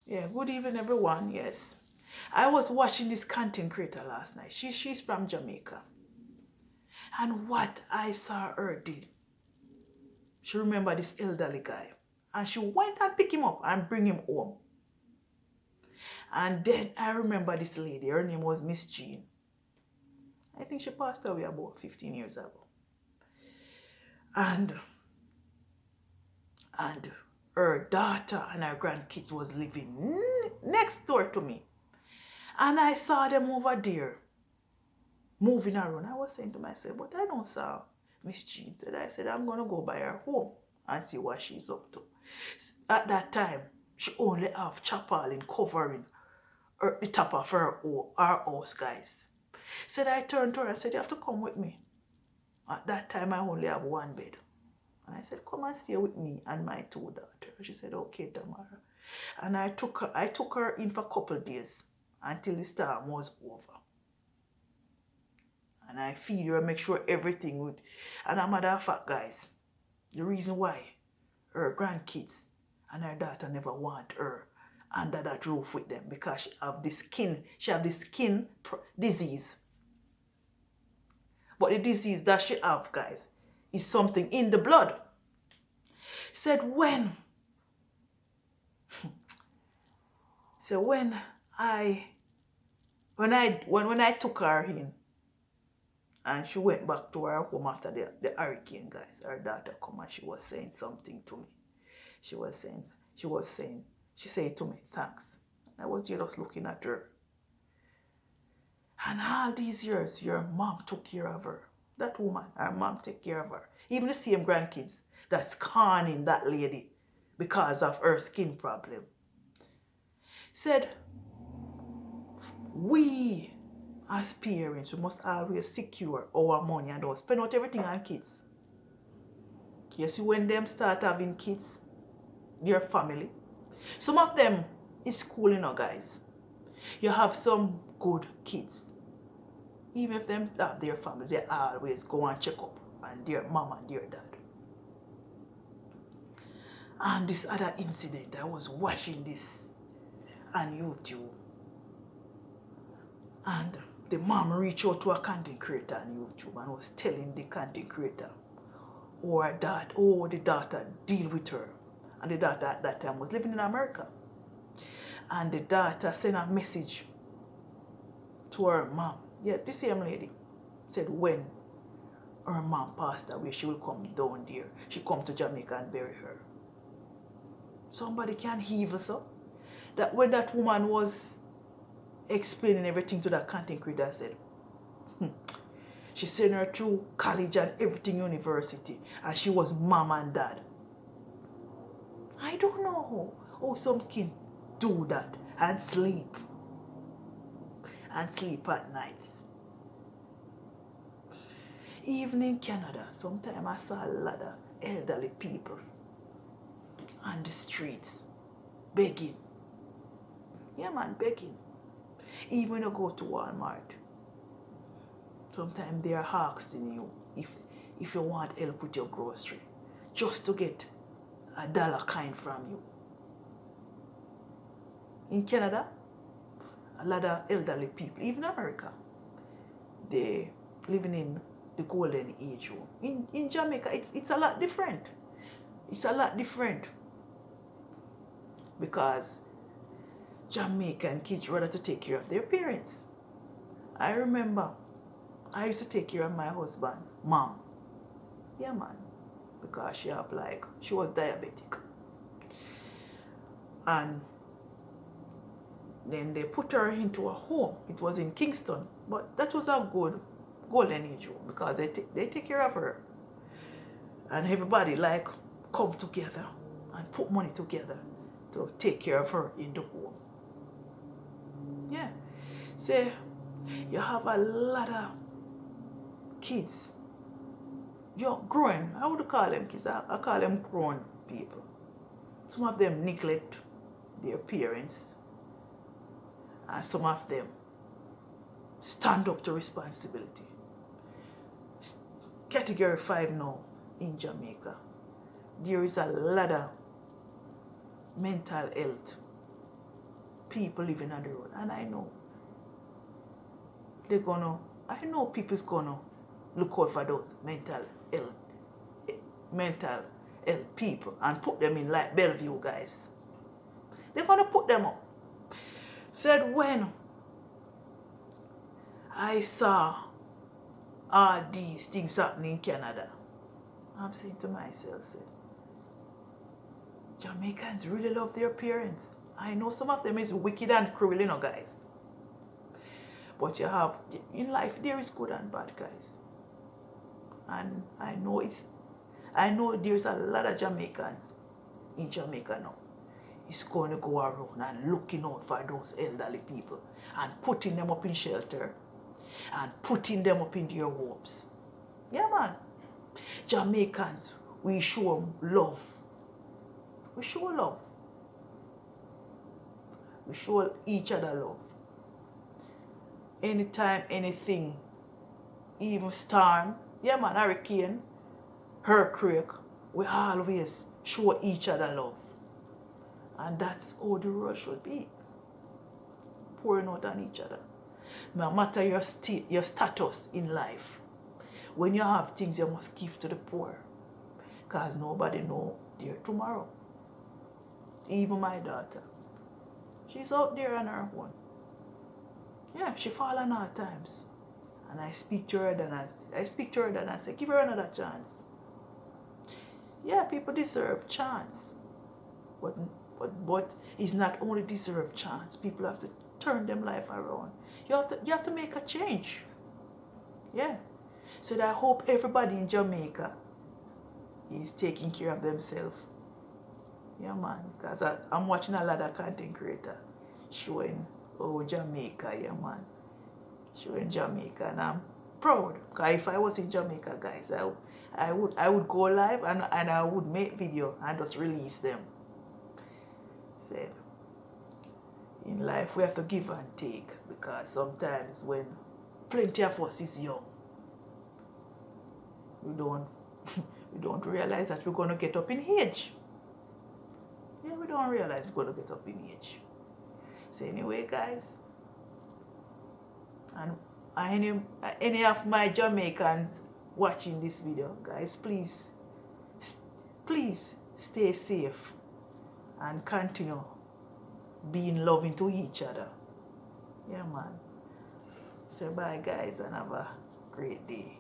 Yeah, good evening everyone. Yes. I was watching this content creator last night. She's from Jamaica. And what I saw her did, she remembered this elderly guy. And she went and picked him up and bring him home. And then I remember this lady. Her name was Miss Jean. I think she passed away about 15 years ago. And her daughter and her grandkids was living next door to me. And I saw them over there moving around. I was saying to myself, but I don't saw Miss Jean. I said, I'm going to go by her home and see what she's up to. At that time, she only have tarpaulin covering the top of her house, guys. Said I turned to her and said, you have to come with me. At that time, I only have one bed. And I said, come and stay with me and my two daughters. She said, okay, Tamara. And I took her in for a couple of days until the storm was over. And I feed her and make sure everything would. And a matter of fact, guys, the reason why her grandkids and her daughter never want her under that roof with them, because she have the skin disease. But the disease that she have, guys, is something in the blood. Said when I took her in and she went back to her home after the hurricane, guys, her daughter come and she was saying something to me. She said to me, thanks. I was just looking at her. And all these years, your mom took care of her. That woman, her mom took care of her. Even the same grandkids that's scorning that lady because of her skin problem. Said, we as parents, we must always secure our money and don't spend out everything on kids. You see, when them start having kids, their family, some of them is school, guys. You have some good kids. Even if them have their family, they always go and check up on their mom and their dad. And this other incident, I was watching this on YouTube. And the mom reached out to a content creator on YouTube and was telling the content creator the daughter deal with her. And the daughter at that time was living in America. And the daughter sent a message to her mom. Yeah, the same lady said when her mom passed away, she will come down there. She come to Jamaica and bury her. Somebody can heave us up. That when that woman was explaining everything to that content creator, said, she sent her through college and everything, university, and she was mom and dad. I don't know how some kids do that and sleep at night. Even in Canada, sometimes I saw a lot of elderly people on the streets begging. Yeah, man, begging. Even when you go to Walmart, sometimes they are asking you if you want help with your grocery, just to get $1 kind from you. In Canada, a lot of elderly people, even America, they living in the golden age. In Jamaica, it's a lot different. It's a lot different because Jamaican kids rather to take care of their parents. I remember I used to take care of my husband, mom. Yeah, man, because she was diabetic. And then they put her into a home. It was in Kingston, but that was a good golden age home because they take care of her. And everybody come together and put money together to take care of her in the home. Yeah. Say, you have a lot of kids. You're growing. I would call them kids. I call them grown people. Some of them neglect their parents. And some of them stand up to responsibility. Category 5 now in Jamaica. There is a lot of mental health people living on the road. And I know people's gonna look out for those mental health people and put them in like Bellevue, guys. They're gonna put them up. Said when I saw all these things happening in Canada, I'm saying to myself, said, Jamaicans really love their parents. I know some of them is wicked and cruel, guys. But you have, in life, there is good and bad, guys. And I know there's a lot of Jamaicans in Jamaica now. It's going to go around and looking out for those elderly people and putting them up in shelter and putting them up in their homes. Yeah, man. Jamaicans, we show love. We show love. We show each other love. Anytime, anything, even storm, yeah, man, hurricane, earthquake, we always show each other love. And that's how the world should be. Pouring out on each other. No matter your status in life, when you have things, you must give to the poor. Because nobody knows their tomorrow. Even my daughter. She's out there on her own. Yeah, she fall on hard times. And I speak to her and I say, give her another chance. Yeah, people deserve chance. But it's not only deserve chance. People have to turn them life around. You have to make a change. Yeah. So I hope everybody in Jamaica is taking care of themselves. Yeah, man. Because I'm watching a lot of content creators showing Jamaica, yeah, man. Showing Jamaica, and I'm proud. Because if I was in Jamaica, guys, I would go live and I would make video and just release them. Said, in life we have to give and take, because sometimes when plenty of us is young, we don't realize that we're gonna get up in age. Yeah, we don't realize we're gonna get up in age. So anyway, guys, and any of my Jamaicans watching this video, guys, please stay safe and continue being loving to each other. Yeah, man. So bye, guys, and have a great day.